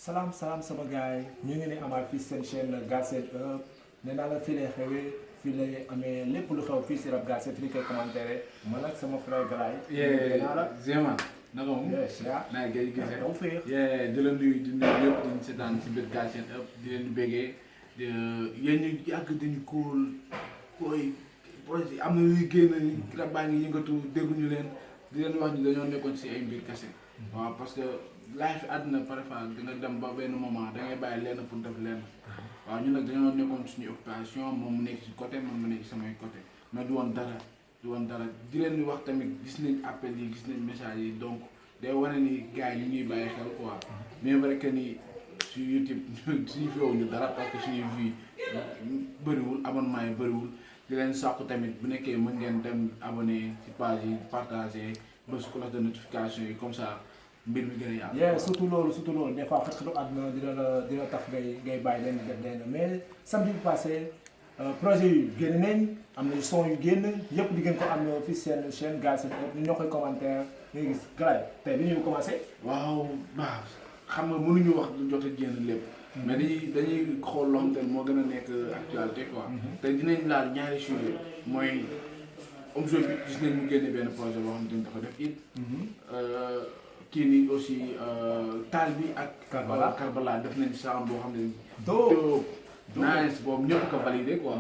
salaam salaam sama gars yi ñu ngi ne amaat fii seen chaîne Galsen Hub nee naa la fii lay xewee fii lay amee lépp lu xew fii si rap Galsen fii koy commentaire man ak sama frère Galaye. naa la Zéman. naka moom naa ngi gisee taw féex. di la nuyu di nuyu ñëpp di ñu seetaan si biir Galsen Hub di leen di béggee yéen ñu yàgg dañu kóol booy projet am na luy génn rab baa ngi yëngatu dégguñu leen di leen wax ni dañoo nekkoon si ay mbir kese. waaw parce que life àdduna parfois dina dem ba benn moment da ngay bàyyi lenn pour def lenn. waaw ñun nag dañoo nekkoon suñu occupation moom mu nekk si côté moom mu nekk samay côté mais du woon dara di leen di wax tamit gis nañ appel yi gis nañ message yi donc day wane ni gars yi ñu ñuy bàyyi xel quoi mais vrai que ni su YouTube suñu fiwuñu dara parce que suñuy vie bëriwul abonnement yi bëriwul di leen sàkku tamit bu nekkee mën ngeen dem abonné ci page yi partager bës cloche de notification yi comme ça mbir mi gën a yaatu. surtout loolu des fois xët-xëtu àdduna dina tax ngay bàyyi leen di def leen mais samedi bi passé projet yu génn nañ am na son yu génn yëpp di ngeen ko am fii seen chaîne Galsen Hub ñu ñoo koy commentaire ngay gis Galaye tey bi ñu commencé. waaw xam nga mënuñu wax lu jot a génn lépp. mais dañuy xool loo xam te moo gën a nekk actualité quoi. tey dinañ laal ñaari sujet mooy Omzo bi gis nañ mu génne benn projet boo xam ne dafa def it. kii nii aussi taal bi ak. Karbala def nañ sound boo xam ne. doo nice boobu ñëpp ko validé quoi.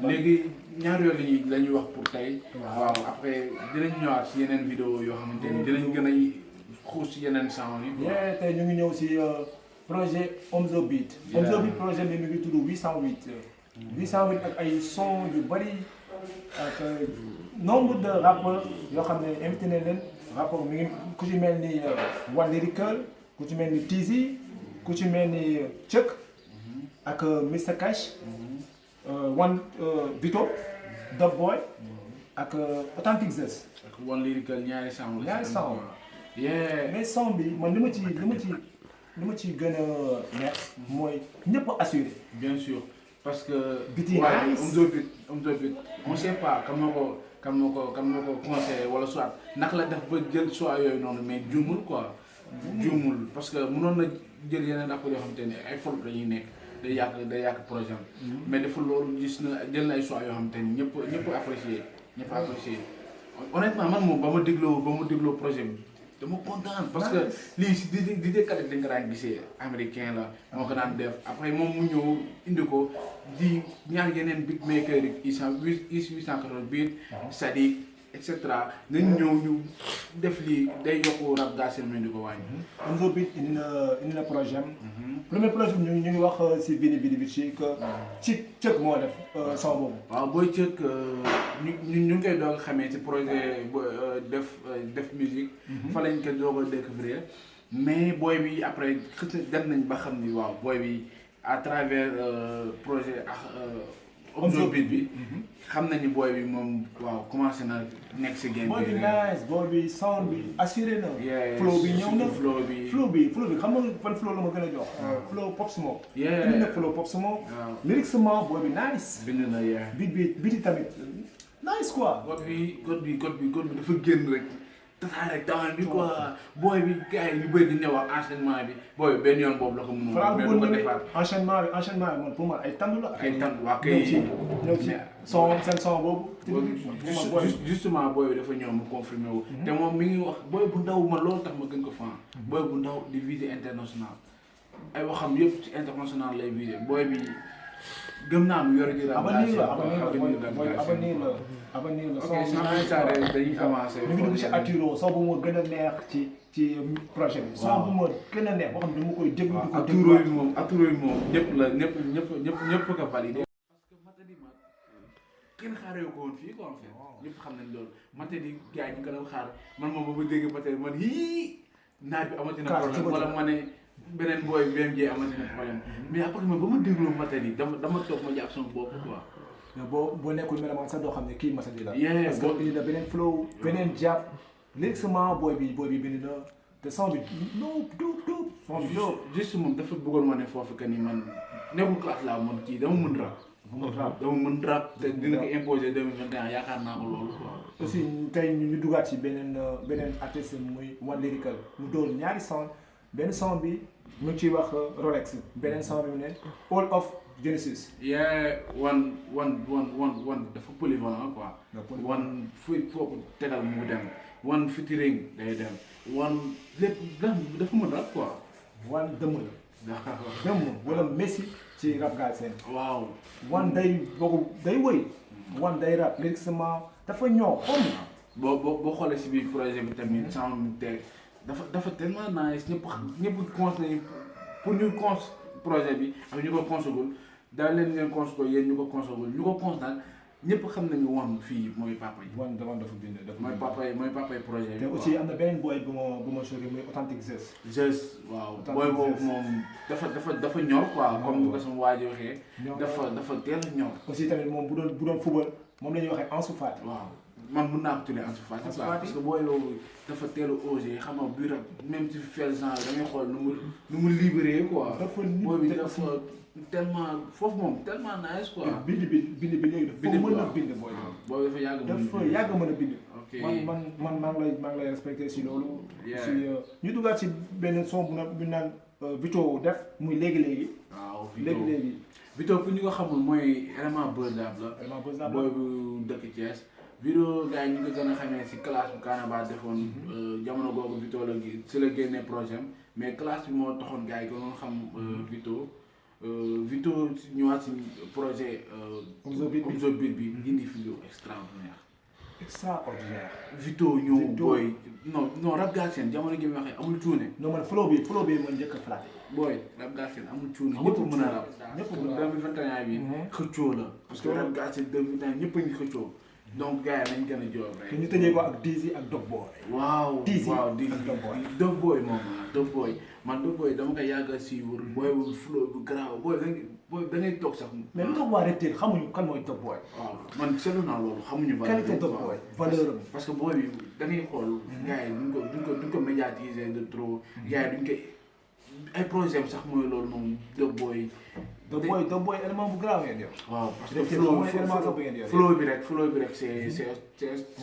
léegi ñaar yooyu la ñuy wax pour tey. waaw après dinañ ñëwaat si yeneen vidéo yoo xamante ni dinañ gën a xuus si yeneen sound yi. tey ñu ngi ñëw si projet Omzo Beat. Omzo Beat projet bi mi ngi tudd 808. 808 ak ay son yu bari ak nombre de rappeurs yoo xam ne invité nañ leen. rapport mi ngi ku ci mel ni One Lyrical ku ci mel ni Tizi ku ci mel ni Cëk ak Mr Cash One Vito Dog Boy ak Authentic Zest ak One Lyrical ñaari sound mais son bi man li ma ci gën a neex mooy ñëpp assuré bien sûr parce que biti waaye Omzo Beat on sait pas kan moo ko conseillé wala soit naka la def ba jël choix yooyu noonu mais juumul quoi. juumul parce que mënoon na jël yeneen rapport yoo xamante ne ay folk dañuy nekk day yàq projet am. mais deful loolu gis na jël na ay choix yoo xamante ni ñëpp apprécié honnêtement man moom ba ma dégloo projet bi dama kontaan parce que lii si di kat dañ ko daan gisee américain la moo ko daan def après moom mu ñëw indi ko di ñaar yeneen beatmaker yi IS 880 beat Sadik et cetera nañ ñëw ñu def lii day yokk rap Galsen di ko wàññi. Omzo Beat indi na projet am. premier projet bi ñu ngi wax si bi ci Cëk moo def son boobu. waaw booy Cëk ñu ngi koy doog a xamee ci projet def musique. fa lañ ko doog a découvrir mais booy bi après dem nañ ba xam ni waaw booy bi à travers projet ak Omzo Beat bi. xam nañu booy bi moom waaw commencé na nekk si game bi. booy bi nice booy bi sound bi assuré na. flow bi ñëw na flow bi xam nga ban flow la ma gën a jox. flow Pop Smoke. indi na flow Pop Smoke. lyriquement booy bi nice. bind na beat tamit nice quoi. god bi dafa génn rek. tasaare temps bi quoi booy bi gars yi ñu bëri di ñëw ak enchaînement bi booy bi benn yoon boobu la ko mënoon mais du ko defaat enchaînement bi man pour man ay tànn la. ay tànn waa kay ñëw ci seen son boobu. justement booy bi dafa ñëw mu confirmé wu. te moom mi ngi wax booy bu ndaw man loolu tax ma gën ko fan. booy bu ndaw di visée international ay waxam yëpp ci international lay visé booy bi gëm naa mu yor ji daal. avenir la ok dañuy avancé. ñu ngi dugg ci Aturo soo bu ma gën a neex ci projet bi. soo bu ma gën a neex boo xam ne dama koy déglu. Aturo yi moom ñëpp ko validé. parce que Matadi kenn xaaree ko woon fii quoi en fait. ñëpp xam nañ loolu Matadi gars yi ñu ko doon xaar man moom ba ma dégg Matadi man naaj bi amati na problème wala ma ne beneen booy BMJ amati na problème mais après man ba ma dégloo Matadi dama toog ma jàpp sama bopp quoi. mais boo nekkul melaman sax doo xam ne kii Matadi la. parce que indi na beneen flow beneen jàpp léegi booy bi bind na te son bi son bi juste moom dafa bëggoon ma ne foofu que ni man nekkul classe laa mën kii dama mën rap te dina ko imposer 2021 yaakaar naa ko loolu quoi. aussi tey ñu dugaat ci beneen artiste muy One Lyrical mu doon ñaari son benn son bi mu ngi ciy wax Rolex beneen son bi mu ne All of Genesis. yeah one dafa polyvalent quoi. one foo tegal mu dem one featuring day dem one lépp dafa mën rap quoi. one dëmm la. dëmm wala Messi ci rap Galsen. waaw. one day wëy. one day rap lyriquement dafa ñëw comme. boo xoolee si biir projet bi tamit sound bi teg dafa tellement nice ñëpp conseillé pour ñu projet bi ak ñu ko consagul daal leen consagul yéen ñu ko consagul ñu ko constat ñëpp xam nañu woon fii mooy papa yi. woon dafa bind mooy papa yi projet bi. te aussi am na beneen boy bu ma choqué muy authentique Zeus. waaw booy boobu moom dafa ñor quoi comme ni ko sama waa ji waxee. dafa teel a ñor. aussi tamit moom bu doon football moom la ñuy waxee Ansu Fati. waaw. man mun naa ko tuddee Ansu Fati parce que booy boobu dafa teel a osé xam nga biir même ci fel genre da ngay xool nu mu libéré quoi. booy bi dafa tellement foofu moom tellement nice quoi. bind bi léegi dafa mën a bind booy boobu dafa yàgg mën a bind. ok man maa ngi lay respecté si loolu. si ñu duggaat si benn son bu naan Vito def muy léegi. waaw léegi. Vito pour ñu ko xamul mooy élément Buzzab la. booy bu dëkk Thiès. Vito gars yi ñu ko gën a xamee si classe bu Kanaba defoon jamono googu Vito si la génnee projet am mais classe bi moo taxoon gars yi gënoon xam Vito ñëwaat si projet Omzo Beat bi indi fi lu extraordinaire. Vito ñëw booy non rap Galsen jamono gi muy waxee amul cuune. non man flow bi ma njëkk a flatte. booy rap Galsen amul cuune ñëpp mën a rap. ñëpp mën a rap 2021 bi xëccoo la. parce que rap Galsen 2021 ñëpp a ngi xëccoo. donc gars yi nañ gën a jox rek. te ñu tëjee ko ak Dizzy ak Dog Boy. waaw Dizzy ak Dog Boy moom Dog Boy man Dog Boy dama koy yàgg a suivre booy bu flow bu garaaw booy da ngay toog sax. mais lu tax waa Reptile xamuñu kan mooy Dog Boy. waaw man seetlu naa loolu xamuñu. qualité Dog Boy valeur am. parce que booy bi da ngay xool. gars yi duñ ko médiatiser de trop. gars yi duñ koy ay projet am sax mooy loolu moom Dog Boy. Dog Boy élément bu grave ngeen yor. waaw parce que flow bi rek c'est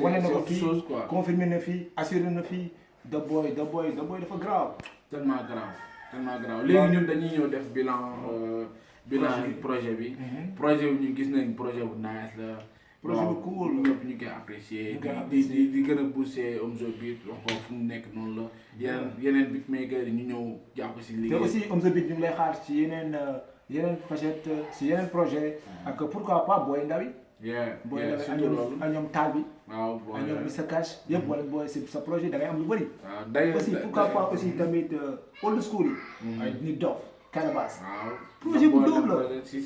wane na ko chose fii quoi. confirmé na fii assuré na fii Dog Boy dafa grave. tellement grave léegi ñun dañuy ñëw def bilan projet bi. projet bi ñu gis nañ projet bu nice la. projet bu cool ñëpp ñu koy apprécier. di gën a booster Omzo Beat wax ko fu mu nekk noonu la. yeneen beatmaker yi ñu ñëw jàpp si liggéey. te aussi Omzo Beat ñu ngi lay xaar ci yeneen facette si yeneen projet ak pourquoi pas Boy Ndaw yi. Boy Ndaw yi ak ñoom taal bi. waaw ak ñoom Mr Cash yëpp wala booy si sa projet da ngay am lu bëri. waaw day aussi pourquoi pas aussi tamit old school yi. ay Nit Dof Canabasse. waaw projet bu dóob la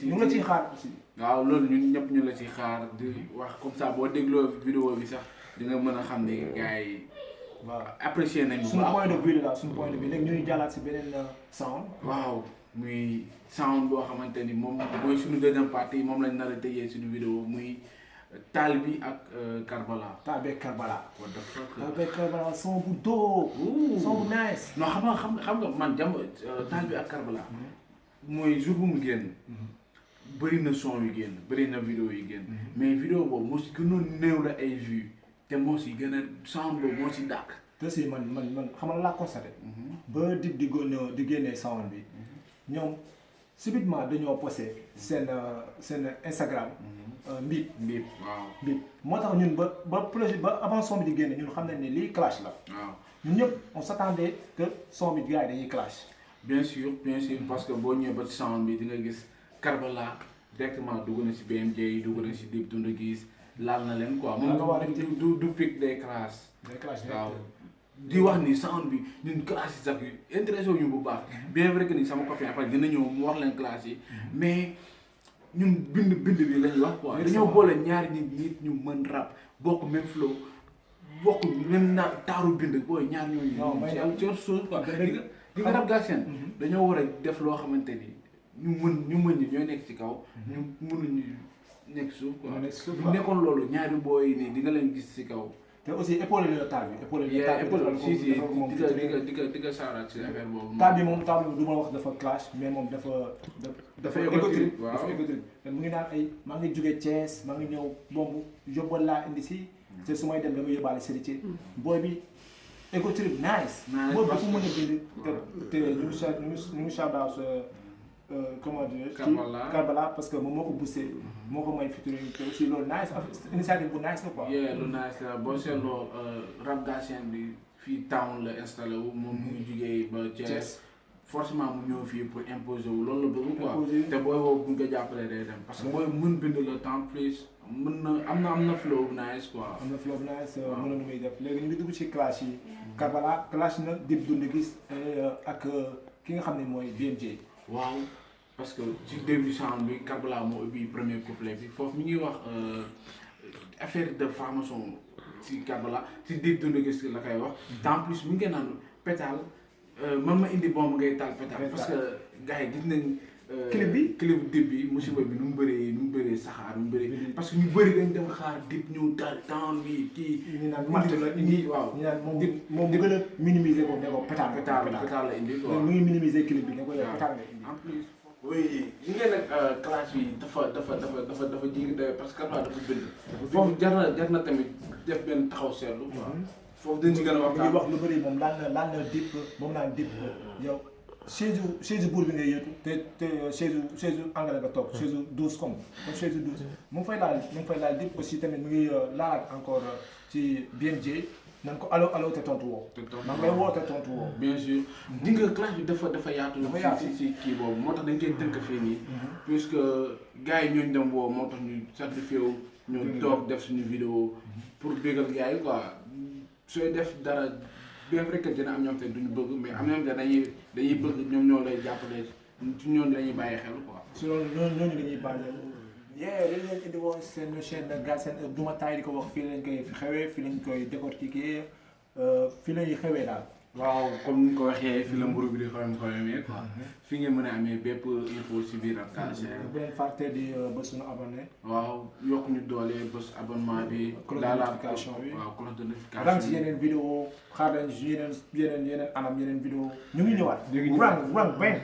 ñu la ciy xaar aussi. waaw loolu ñun ñëpp ñu la ciy xaar di wax comme ça boo dégloo vidéo bi sax di nga mën a xam ne gars yi. waaw apprécier nañu. suñu point de vue la suñu point de vue léegi ñu ngi jàllaat si beneen sound. waaw muy sound boo xamante ni moom mooy suñu deuxième partie moom lañ nar a tëjee suñu vidéo muy Taal bi ak Karbala. Taal beeg Karbala. what the fuck. Taal beeg Karbala son bu dóor. son bu nice. non xam nga man Taal bi ak Karbala. mooy jour bu mu génn. bëri na son yu génn bëri na vidéo yu génn. mais vidéo boobu moo si gënoon néew la ay vues te moo si gën a sound boobu moo si dàq. te si man xamal laa constaté. ba di génnee sound bi. ñoom subitement dañoo posté seen Instagram. Mbiip waaw moo tax ñun ba projet ba avant son bi di génne ñun xam nañ ne lii clash la. waaw ñun ñëpp on s'attendait que son bi gars yi dañuy clash. bien sûr parce que boo ñëwee ba ci sound bi di nga gis Karbala directement dugg na si BMJ dugg na si Dip Doundou Guiss laal na leen quoi. moom du pic des classes. waaw di wax ni sound bi ñun classe yi sax intéressé wu ñu bu baax. bien vrai que ni sama copain après dina ñëw mu wax leen classe yi mais. ñun bind bi lañ wax quoi dañoo boole ñaari nit ñu mën rap bokk même flow bokk même taaru bind booy ñaar ñooñu. non mais ci autre chose quoi. di nga rap Galsen dañoo war a def loo xamante ni ñu mën ñi ñooy nekk ci kaw. ñu mënuñu nekk suuf quoi. bu nekkoon loolu ñaari booy nii di nga leen gis ci kaw. te aussi épaule la taal bi épaule si di nga saaraat ci affaire boobu. taal bi du ma wax dafa clash mais moom dafa égotrip dafa égotrip mu ngi naan ay maa ngi jógee Thiès maa ngi ñëw bomb yóbbal laa indi si te su may dem dama yóbbaale Serigne booy bi Ego Trip nice. Moi beaucoup mën a bind te ñu ngi shout out comment dire Karbala parce que moom moo ko boosté moo ko may featuring te aussi loolu nice initiative bu nice la quoi. lu nice la boo seetloo rap Galsen bi fii town la installé wu moom mu ngi jugee ba Thiès forcément mu ñëw fii pour imposer wu loolu la bëgg quoi te booy woo bu ñu ko jàppalee day dem parce que booy mën bind la temps plus mën na am na flow nice quoi. am na flow nice mën na nu muy def léegi ñu ngi dugg ci clash yi Karbala clash na Dip Doundou Guiss ak ki nga xam ne mooy BMJ. waaw parce que ci début sound bi Karbala moo ubbi premier couplet bi foofu mi ngi wax affaire de formation ci Karbala ci Dip Doundou Guiss la koy wax. en plus mi ngi naan pétale man ma indi bomb ngay taal pétale parce que gars yi gis nañ. clip Dip bi musiba bi nu mu bëree saxaar nu mu bëree parce que ñu bëri dañ dem xaar Dip ñëw taal temps bi kii. ñu naan matt la indi waaw ñu naan moom mu gën a minimiser boobu ne ko pétale la indi quoi mu ngi minimiser clip bi ne ko yow pétale la indi. en plus oui ñu ngeen nag classe bi dafa jigi day parce que Karbala dafa bind foofu jar na tamit def benn taxaw seetlu quoi foofu dañ ci gën a waxtaan wax lu bëri moom laal na Dip moom naan Dip yow chaise buur bi ngay yëtu te chaise anglais nga toog chaise 12 comme chaise 12 mu ngi fay laal Dip aussi tamit mu ngi laalaat encore ci BMJ nan ko allo te tontu woo. man ngay woo te tontu woo. bien sûr di nga classe bi dafa yaatu. si kii boobu moo tax dañ koy tënk fii nii. puisque gars yi ñooñu dem woo moo tax ñu certifié wu. ñu toog def suñu vidéo pour bégal gars yi quoi sooy def dara bien vrai que dina am ñoom te duñu bëgg mais am na ñoom te dañuy bëgg ñoom ñoo lay jàppale ci ñoom dañuy bàyyi xel quoi. si loolu ñooñu dañuy bàyyi dañ leen indi woon seen chaîne Galsen Up duma taay di ko wax fii lañ koy xewee fii lañ koy décortiquer fii lañuy xewee daal. waaw comme ni nga ko waxee fii la mburu bi di xoyamee quoi. fi ngeen mën a amee bépp info si biir ak Galsen. bu leen fàtte di bës suñu abonné. waaw yokk ñu doole bës abonnement bi. cloche de notification bi waaw cloche de notification rang ci yeneen vidéo xaar leen yeneen anam yeneen vidéo ñu ngi ñëwaat. rang bañ.